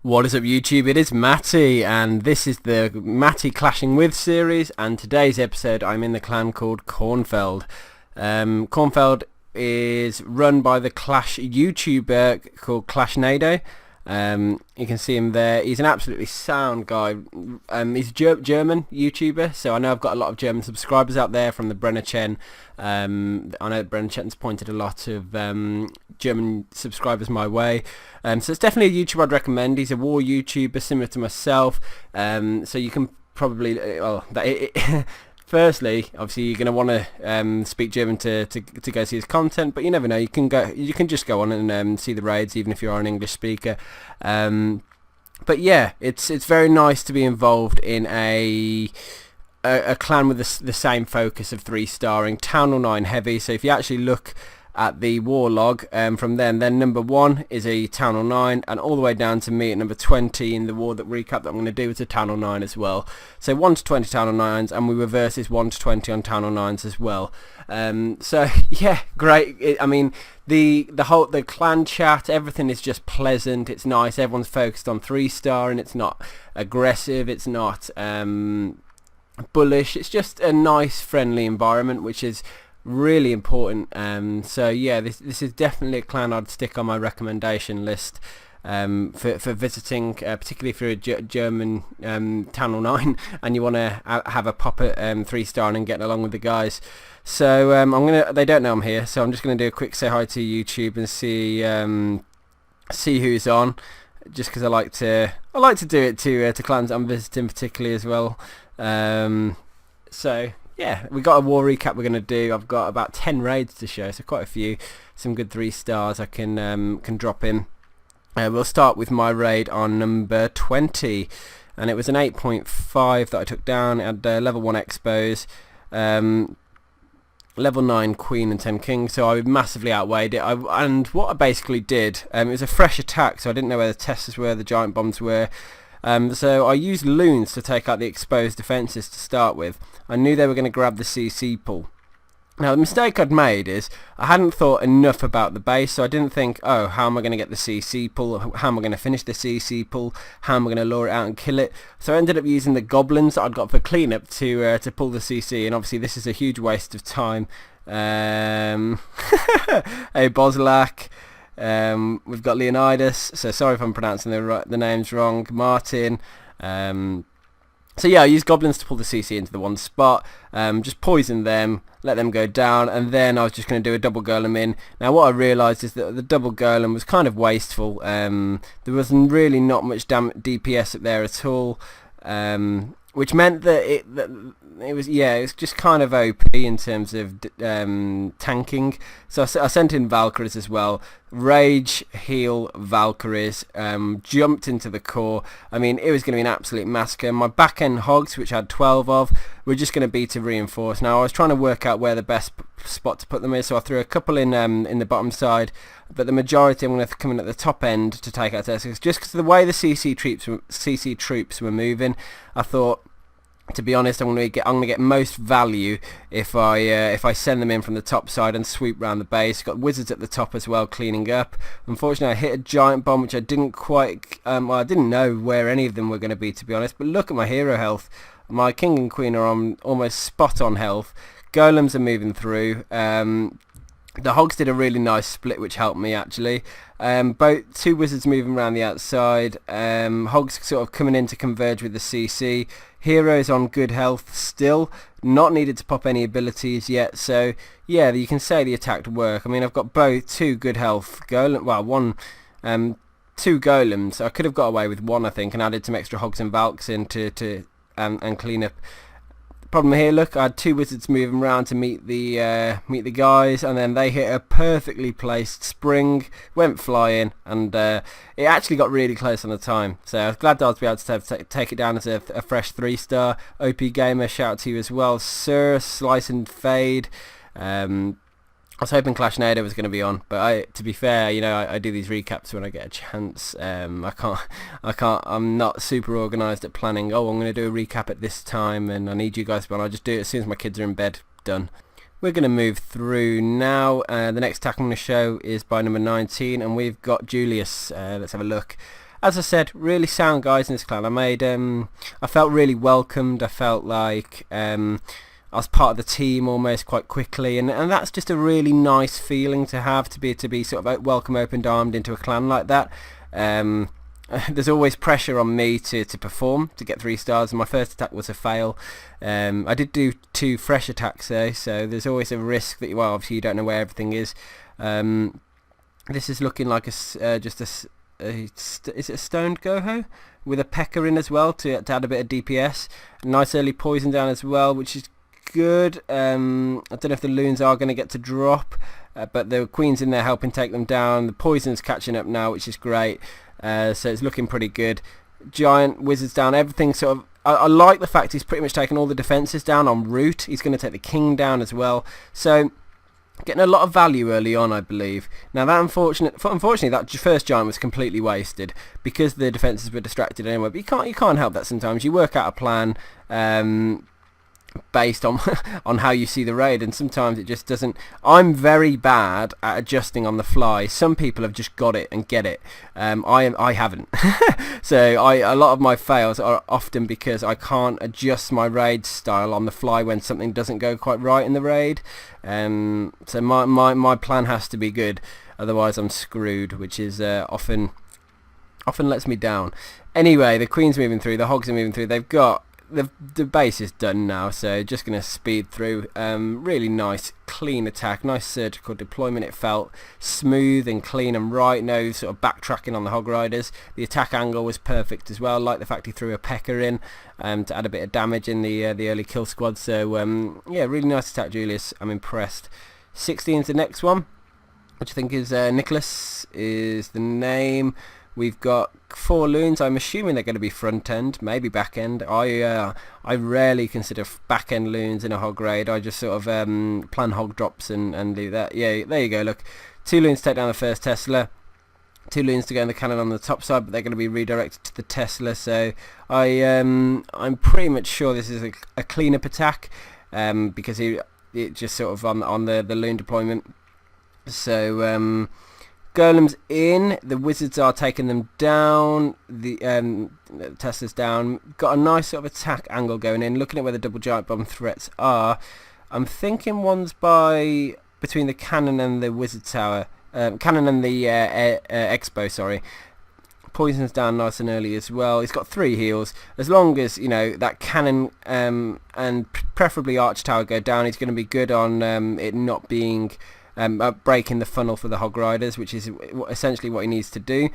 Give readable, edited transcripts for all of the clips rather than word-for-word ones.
What is up YouTube, it is Matty and this is the Matty Clashing With series, and today's episode I'm in the clan called Kornfeld. Kornfeld is run by the Clash YouTuber called Clashnado. You can see him there. He's an absolutely sound guy. He's a German YouTuber, so I know I've got a lot of German subscribers out there from the Brenner Chen. I know Brenner Chen's pointed a lot of German subscribers my way. So it's definitely a YouTuber I'd recommend. He's a war YouTuber similar to myself. So you can probably firstly, obviously, you're going to want to speak German to go see his content, but you never know. You can just go on and see the raids, even if you are an English speaker. But yeah, it's very nice to be involved in a clan with the same focus of 3-starring, Town Hall 9 heavy. So if you actually look at the war log from then number 1 is a Town Hall 9, and all the way down to me at number 20 in the war that recap that I'm going to do is a Town Hall 9 as well. So 1 to 20 Town Hall 9s, and we were versus 1 to 20 on Town Hall 9s as well. So yeah, great. I mean, the clan chat, everything is just pleasant. It's nice. Everyone's focused on 3-star, and it's not aggressive. It's not bullish. It's just a nice, friendly environment, which is really important. So yeah, this is definitely a clan I'd stick on my recommendation list for visiting, particularly if you're a German Town Hall 9 and you want to have a pop at 3-star and getting along with the guys. So they don't know I'm here, so I'm just gonna do a quick say hi to YouTube and see who's on, just because I like to do it to clans I'm visiting particularly as well. So yeah, we got a war recap we're going to do. I've got about 10 raids to show, so quite a few. Some good 3-stars I can drop in. We'll start with my raid on number 20, and it was an 8.5 that I took down. It had level 1 expos, level 9 queen and 10 king, so I massively outweighed it. And what I basically did, it was a fresh attack, so I didn't know where the testers were, the giant bombs were. So I used loons to take out the exposed defences to start with. I knew they were going to grab the CC pool. Now the mistake I'd made is I hadn't thought enough about the base, so I didn't think, oh, how am I going to get the CC pool? How am I going to finish the CC pool? How am I going to lure it out and kill it? So I ended up using the goblins that I'd got for cleanup to pull the CC, and obviously this is a huge waste of time. Hey Bozlak. We've got Leonidas, so sorry if I'm pronouncing the names wrong, Martin. So yeah, I used goblins to pull the CC into the one spot, just poison them, let them go down, and then I was just going to do a double golem in. Now what I realised is that the double golem was kind of wasteful. There was really not much DPS up there at all, which meant that it was just kind of OP in terms of tanking. So I sent in Valkyries as well. Rage, heal, Valkyries, jumped into the core. I mean, it was going to be an absolute massacre. My back end hogs, which I had 12 of, were just going to be to reinforce. Now I was trying to work out where the best spot to put them is, so I threw a couple in the bottom side, but the majority I'm going to come in at the top end to take out testers. Just because of the way the CC troops were moving, I thought, to be honest, I'm going to get most value if I send them in from the top side and sweep round the base. Got wizards at the top as well, cleaning up. Unfortunately, I hit a giant bomb, which I didn't quite. I didn't know where any of them were going to be, to be honest. But look at my hero health. My king and queen are on almost spot on health. Golems are moving through. The hogs did a really nice split, which helped me actually. Both 2 wizards moving around the outside. Hogs sort of coming in to converge with the CC. Heroes on good health still, not needed to pop any abilities yet. So yeah, you can say the attack worked. I mean, I've got both 2 good health golem. Well, 2 golems. I could have got away with 1, I think, and added some extra hogs and valks in to and clean up. Problem here, look, I had 2 wizards moving around to meet the guys, and then they hit a perfectly placed spring, went flying, and it actually got really close on the time. So I was glad that I was able to take it down as a fresh 3-star. OP Gamer, shout out to you as well, Sir, Slice and Fade. I was hoping Clashnado was going to be on, but to be fair, you know, I do these recaps when I get a chance. I'm not super organised at planning. Oh, I'm going to do a recap at this time, and I need you guys to be on. I just do it as soon as my kids are in bed. Done. We're going to move through now. The next attack I'm going to show is by number 19, and we've got Julius. Let's have a look. as I said, really sound guys in this clan. I felt really welcomed. I felt like I was part of the team almost quite quickly, and that's just a really nice feeling to have, to be sort of welcome open-armed into a clan like that. There's always pressure on me to perform, to get 3 stars, and my first attack was a fail. I did do 2 fresh attacks though, so there's always a risk that, well, obviously you don't know where everything is. This is looking like is it a stoned Goho with a P.E.K.K.A in as well to add a bit of DPS. Nice early poison down as well, which is good. I don't know if the loons are going to get to drop, but the queen's in there helping take them down. The poison's catching up now, which is great. So it's looking pretty good. Giant wizards down, everything sort of. I like the fact he's pretty much taken all the defences down en route. He's going to take the king down as well. So getting a lot of value early on, I believe. Now that unfortunately that first giant was completely wasted because the defences were distracted anyway. But you can't help that sometimes. You work out a plan based on on how you see the raid, and sometimes it just doesn't. I'm very bad at adjusting on the fly. Some people have just got it and get it. I haven't. So a lot of my fails are often because I can't adjust my raid style on the fly when something doesn't go quite right in the raid. So my plan has to be good, otherwise I'm screwed, which is often lets me down. Anyway, the queen's moving through, the hogs are moving through. They've got the base is done now, so just going to speed through. Really nice clean attack, nice surgical deployment. It felt smooth and clean and right, no sort of backtracking on the hog riders. The attack angle was perfect as well, like the fact he threw a P.E.K.K.A in to add a bit of damage in the early kill squad. So yeah, really nice attack, Julius. I'm impressed. 16 is the next one, which I think is Nicholas is the name. We've got 4 loons. I'm assuming they're going to be front end, maybe back end. I rarely consider back end loons in a hog raid. I just sort of plan hog drops and do that. Yeah, there you go. Look, 2 loons take down the first Tesla. 2 loons to go in the cannon on the top side, but they're going to be redirected to the Tesla. So I'm pretty much sure this is a cleanup attack because it just sort of on the loon deployment. So Golem's in, the wizards are taking them down, the Tesla's down. Got a nice sort of attack angle going in, looking at where the double giant bomb threats are. I'm thinking one's between the cannon and the wizard tower, cannon and the expo, sorry. Poison's down nice and early as well. He's got 3 heals. As long as, you know, that cannon and preferably arch tower go down, he's going to be good on it not being breaking the funnel for the hog riders, which is essentially what he needs to do.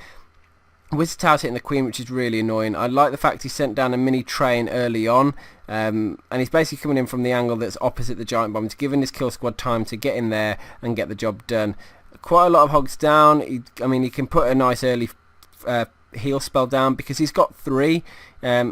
Wizard Tower's hitting the queen, which is really annoying. I like the fact he sent down a mini train early on, and he's basically coming in from the angle that's opposite the giant bomb. He's giving his kill squad time to get in there and get the job done. Quite a lot of hogs down. He can put a nice early heal spell down because he's got 3,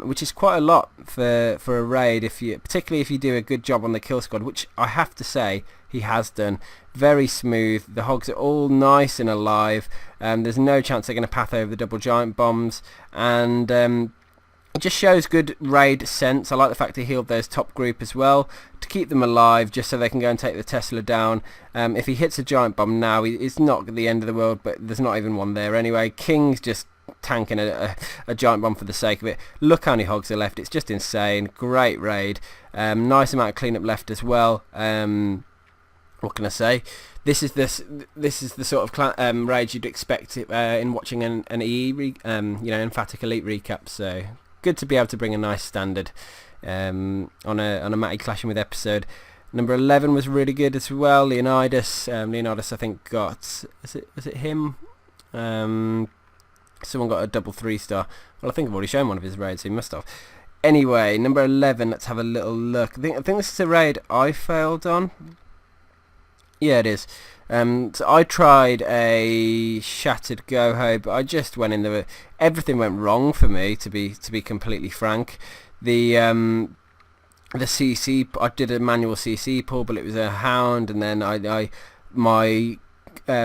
which is quite a lot for a raid, particularly if you do a good job on the kill squad, which I have to say he has done. Very smooth. The hogs are all nice and alive. There's no chance they're going to path over the double giant bombs, and it just shows good raid sense. I like the fact he healed those top group as well to keep them alive, just so they can go and take the Tesla down. If he hits a giant bomb now, it's not the end of the world, but there's not even one there anyway. King's just tanking a giant bomb for the sake of it. Look how many hogs are left. It's just insane. Great raid. Nice amount of cleanup left as well. What can I say? This is the sort of raid you'd expect in watching an Emphatic Elite recap. So good to be able to bring a nice standard on a Matty clashing with episode. Number 11 was really good as well. Leonidas, I think got was it him? Someone got a double 3-star. Well, I think I've already shown one of his raids, so he must have. Anyway, number 11. Let's have a little look. I think this is a raid I failed on. Yeah, it is. So I tried a shattered Goho, but I just went in there. Everything went wrong for me, to be completely frank. The CC, I did a manual CC pull, but it was a hound, and then my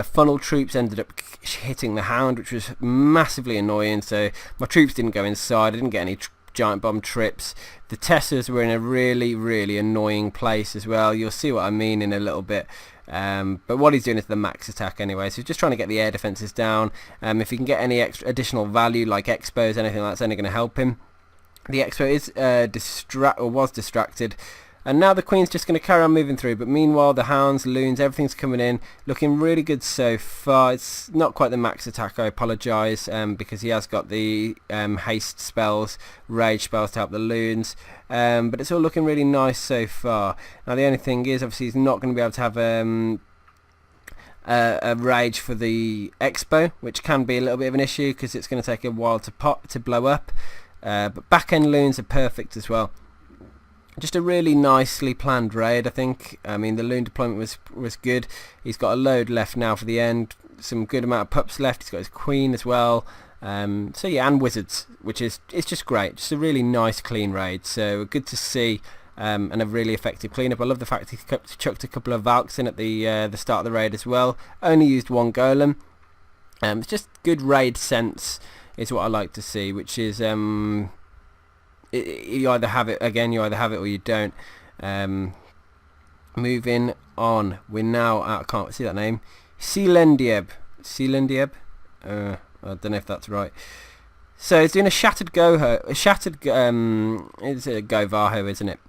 funnel troops ended up hitting the hound, which was massively annoying. So my troops didn't go inside. I didn't get any giant bomb trips. The Tessers were in a really, really annoying place as well. You'll see what I mean in a little bit. But what he's doing is the max attack anyway, so he's just trying to get the air defences down. If he can get any extra additional value like expos, anything like that's only going to help him. The expo is was distracted, and now the queen's just going to carry on moving through, but meanwhile the hounds, loons, everything's coming in, looking really good so far. It's not quite the max attack, I apologise, because he has got the haste spells, rage spells to help the loons, but it's all looking really nice so far. Now the only thing is, obviously he's not going to be able to have a rage for the expo, which can be a little bit of an issue because it's going to take a while to blow up, but back end loons are perfect as well. Just a really nicely planned raid, I think. I mean, the loon deployment was good. He's got a load left now for the end. Some good amount of pups left. He's got his queen as well. So yeah, and wizards, which is just great. Just a really nice clean raid. So good to see, and a really effective cleanup. I love the fact he chucked a couple of Valks in at the start of the raid as well. Only used one golem. It's just good raid sense is what I like to see, which is you either have it or you don't. Moving on, we're now at, I can't see that name, Sealendieb. I don't know if that's right. So it's doing a shattered it's a Govaho, isn't it?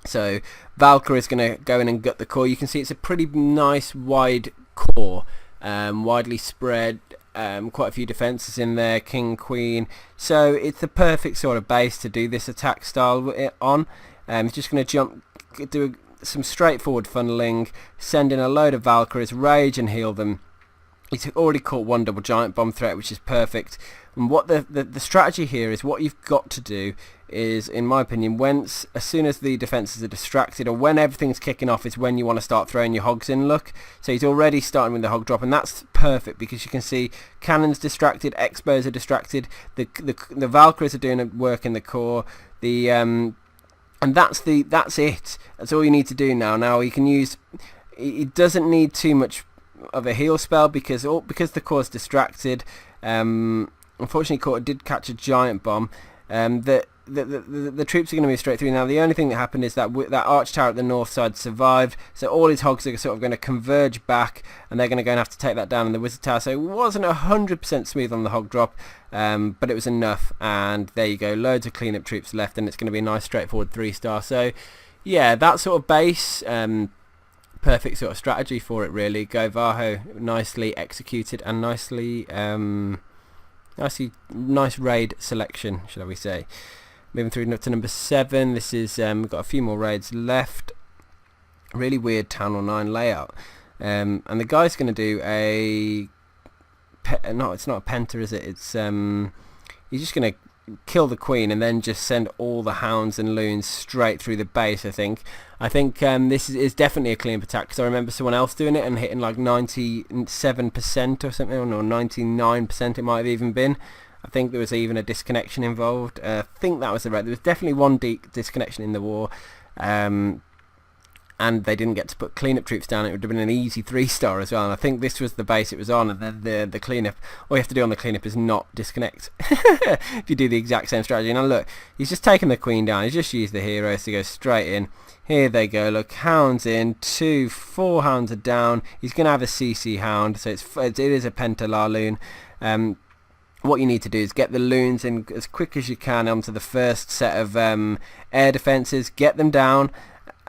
So Valkyrie is going to go in and gut the core. You can see it's a pretty nice wide core, widely spread. Quite a few defences in there, king, queen, so it's the perfect sort of base to do this attack style on. He's just going to do some straightforward funneling, send in a load of Valkyries, rage and heal them. He's already caught one double giant bomb threat, which is perfect. And what the strategy here is, what you've got to do is, in my opinion, as soon as the defences are distracted, or when everything's kicking off, is when you want to start throwing your hogs in. Look, so he's already starting with the hog drop, and that's perfect because you can see cannons distracted, expos are distracted, the Valkyries are doing work in the core, and that's it. That's all you need to do now. Now he can use. It doesn't need too much of a heal spell because the core's distracted. Unfortunately, Core did catch a giant bomb. The troops are going to move straight through. Now the only thing that happened is that that arch tower at the north side survived, so all his hogs are sort of going to converge back, and they're going to go and have to take that down in the wizard tower. So it wasn't 100% smooth on the hog drop, but it was enough, and there you go, loads of cleanup troops left, and it's going to be a nice straightforward 3-star. So yeah, that sort of base, perfect sort of strategy for it really. Govaho, nicely executed and nice raid selection, shall we say. Moving through to number 7. This is we've got a few more raids left. Really weird Town Hall 9 layout, and the guy's going to do no, it's not a penta, is it? It's he's just going to kill the queen and then just send all the hounds and loons straight through the base. I think this is definitely a clean attack, because I remember someone else doing it and hitting like 97% or something, or 99% it might have even been. I think there was even a disconnection involved. I think that was the right. There was definitely one disconnection in the war, and they didn't get to put cleanup troops down. It would have been an easy 3-star as well. And I think this was the base it was on, and then the cleanup. All you have to do on the cleanup is not disconnect. If you do the exact same strategy. Now look, he's just taken the queen down. He's just used the heroes to go straight in. Here they go. Look, hounds in. 4 hounds are down. He's going to have a CC hound, so it is a pentalar loon. What you need to do is get the loons in as quick as you can onto the first set of air defences, get them down,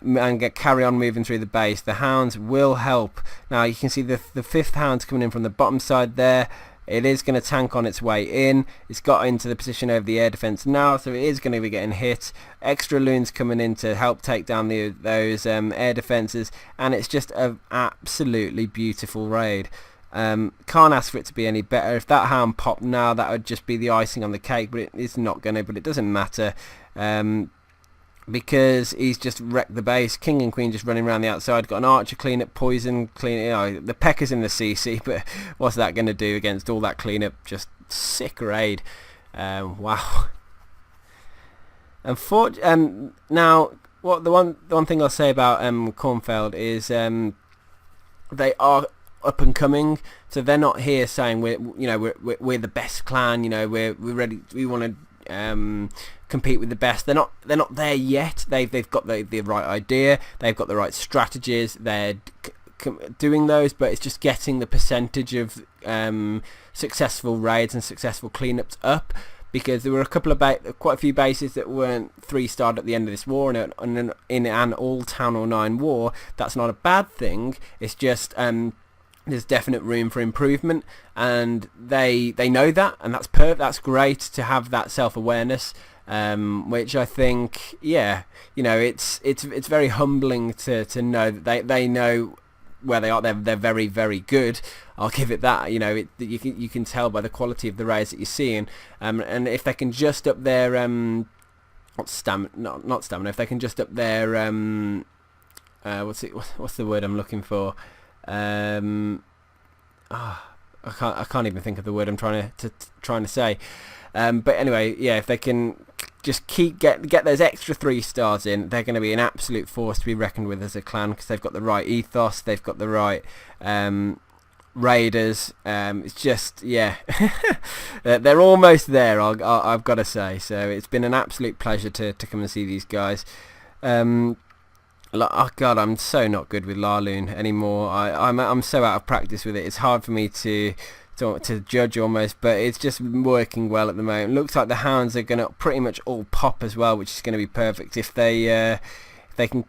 and carry on moving through the base. The hounds will help. Now you can see the 5th hound's coming in from the bottom side there. It is going to tank on its way in. It's got into the position over the air defence now, so it is going to be getting hit. Extra loons coming in to help take down those air defences, and it's just an absolutely beautiful raid. Can't ask for it to be any better. If that hound popped now, that would just be the icing on the cake, but it's not going to. But it doesn't matter, because he's just wrecked the base. King and queen just running around the outside. Got an archer cleanup, poison clean. The pecker's in the CC, but what's that going to do against all that cleanup? Just sick raid. Wow. Now, what the one thing I'll say about Kornfeld is they are up and coming, so they're not here saying we're the best clan, we're ready, we want to compete with the best. They're not there yet. They've got the right idea, they've got the right strategies, they're doing those, but it's just getting the percentage of successful raids and successful cleanups up, because there were quite a few bases that weren't 3-starred at the end of this war, and in an all town or 9 war. That's not a bad thing. It's just there's definite room for improvement, and they know that, and that's great to have that self-awareness, which I think, yeah, you know, it's very humbling to know that they know where they are. They're very, very good. I'll give it that. You know, you can tell by the quality of the raids that you're seeing, and if they can just up their not stamina. If they can just up their what's the word I'm looking for? I can't even think of the word I'm trying to say. But anyway, yeah, if they can just get those extra 3 stars in, they're going to be an absolute force to be reckoned with as a clan, because they've got the right ethos, they've got the right raiders. It's just, yeah, they're almost there. I've got to say. So it's been an absolute pleasure to come and see these guys. Oh God, I'm so not good with Laloon anymore. I'm so out of practice with it. It's hard for me to judge almost, but it's just working well at the moment. Looks like the hounds are going to pretty much all pop as well, which is going to be perfect if they can.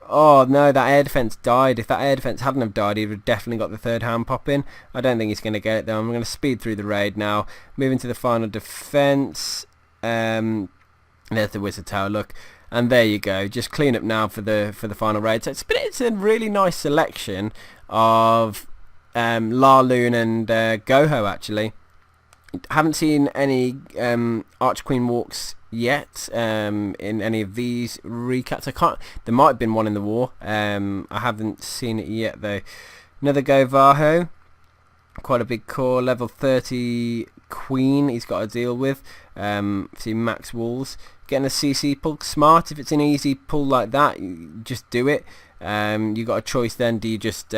Oh no, that air defense died. If that air defense hadn't have died, he would have definitely got the 3rd hound pop in. I don't think he's going to get it though. I'm going to speed through the raid now. Moving to the final defense. There's the wizard tower. Look. And there you go. Just clean up now for the final raid. So it's a really nice selection of Laloon and Goho actually. Haven't seen any Archqueen walks yet in any of these recaps. There might have been one in the war. I haven't seen it yet though. Another Govarho. Quite a big core. Level 30 Queen he's got to deal with. See max walls. Getting a CC pull, smart. If it's an easy pull like that, you just do it. You got a choice then. Do you just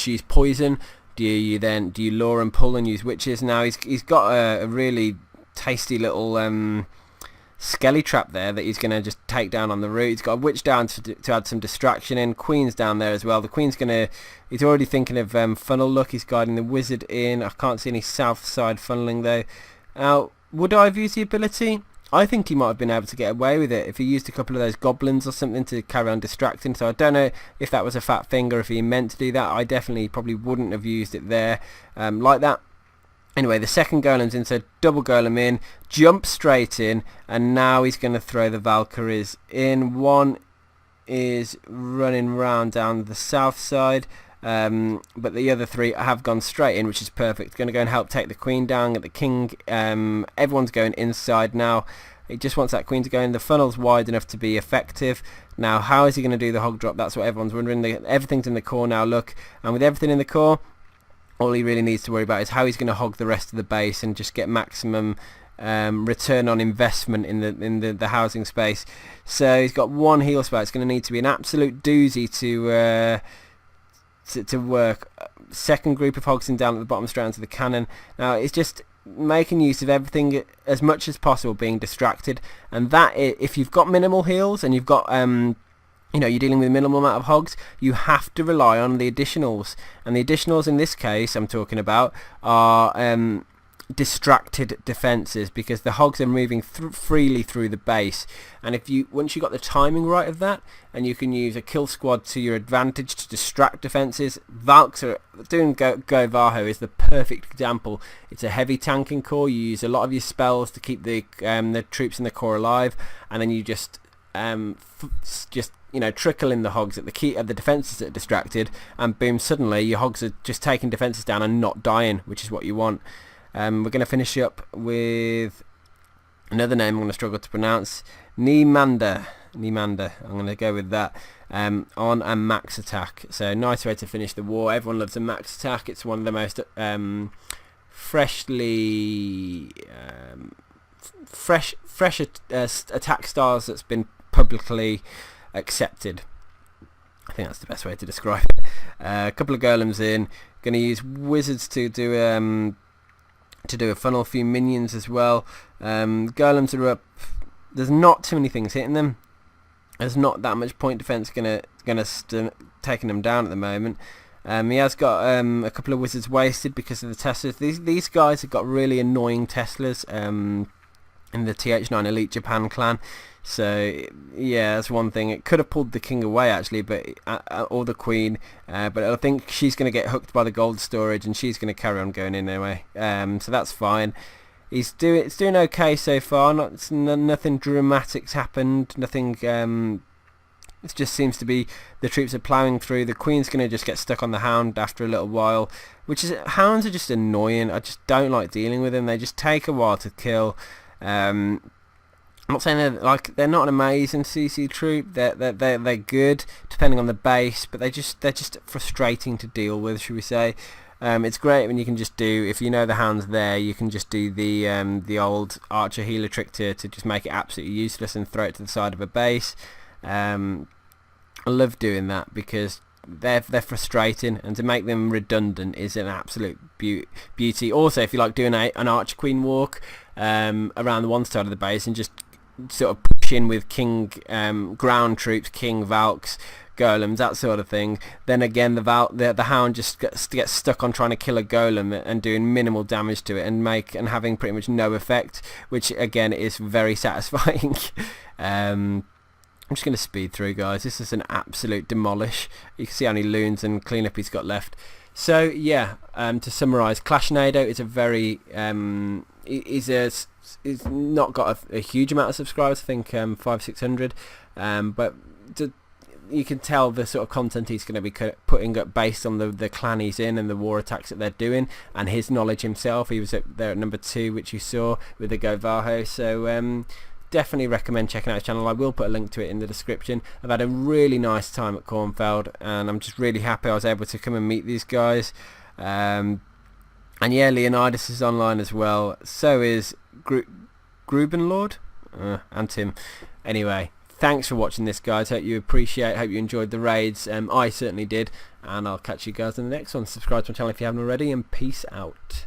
use poison? Do you lure and pull and use witches? Now he's got a really tasty little skelly trap there that he's going to just take down on the route. He's got a witch down to add some distraction in. Queen's down there as well. The Queen's he's already thinking of funnel. Look, he's guiding the wizard in. I can't see any south side funneling though. Now, would I have used the ability? I think he might have been able to get away with it if he used a couple of those goblins or something to carry on distracting. So I don't know if that was a fat finger, if he meant to do that. I definitely probably wouldn't have used it there like that. Anyway, the second golem's in, so double golem in, jump straight in, and now he's going to throw the Valkyries in. One is running round down the south side. But the other 3 have gone straight in, which is perfect. Going to go and help take the Queen down, get the King. Everyone's going inside now. He just wants that Queen to go in. The funnel's wide enough to be effective. Now, how is he going to do the hog drop? That's what everyone's wondering. Everything's in the core now, look. And with everything in the core, all he really needs to worry about is how he's going to hog the rest of the base and just get maximum return on investment in the housing space. So he's got 1 heal spot. It's going to need to be an absolute doozy to work. Second group of hogs in down at the bottom straight onto the cannon. Now it's just making use of everything as much as possible, being distracted, and that if you've got minimal heals and you've got you're dealing with a minimal amount of hogs, you have to rely on the additionals, and the additionals in this case I'm talking about are distracted defenses, because the hogs are moving freely through the base, and once you got the timing right of that, and you can use a kill squad to your advantage to distract defenses. Valks are doing Govarho is the perfect example. It's a heavy tanking core. You use a lot of your spells to keep the troops in the core alive, and then you just trickle in the hogs at the defenses that are distracted, and boom, suddenly your hogs are just taking defenses down and not dying, which is what you want. We're going to finish up with another name I'm going to struggle to pronounce. Nimander. I'm going to go with that on a max attack. So nice way to finish the war. Everyone loves a max attack. It's one of the most fresh attack styles that's been publicly accepted. I think that's the best way to describe it. A couple of golems in. Going to use wizards to do a funnel, a few minions as well. Golems are up. There's not too many things hitting them. There's not that much point defense gonna taking them down at the moment. He has got a couple of wizards wasted because of the Teslas. These guys have got really annoying Teslas in the TH9 Elite Japan clan. So yeah, that's one thing. It could have pulled the king away actually, but or the queen. But I think she's going to get hooked by the gold storage, and she's going to carry on going in anyway. So that's fine. It's doing okay so far. Nothing dramatic's happened. Nothing. It just seems to be the troops are ploughing through. The queen's going to just get stuck on the hound after a little while, hounds are just annoying. I just don't like dealing with them. They just take a while to kill. I'm not saying they're not an amazing CC troop. They're good depending on the base, but they're just frustrating to deal with, should we say? It's great when you can just do, if you know the hound's there, you can just do the old archer healer trick to just make it absolutely useless and throw it to the side of a base. I love doing that because they're frustrating, and to make them redundant is an absolute beauty. Also, if you like doing an archer queen walk around the one side of the base and just sort of push in with king ground troops, king valks, golems, that sort of thing, then again the hound just gets stuck on trying to kill a golem and doing minimal damage to it and having pretty much no effect, which again is very satisfying. I'm just going to speed through, guys. This is an absolute demolish. You can see how many loons and cleanup he's got left. So yeah, to summarise, Clashnado is a very is not got a huge amount of subscribers. I think 500-600, but you can tell the sort of content he's going to be putting up based on the clan he's in and the war attacks that they're doing, and his knowledge himself. He was there at number 2, which you saw with the Govaho. So definitely recommend checking out his channel. I will put a link to it in the description. I've had a really nice time at Kornfeld, and I'm just really happy I was able to come and meet these guys. And yeah, Leonidas is online as well. So is Grubenlord and Tim. Anyway, thanks for watching this, guys. Hope you enjoyed the raids. I certainly did, and I'll catch you guys in the next one. Subscribe to my channel if you haven't already, and peace out.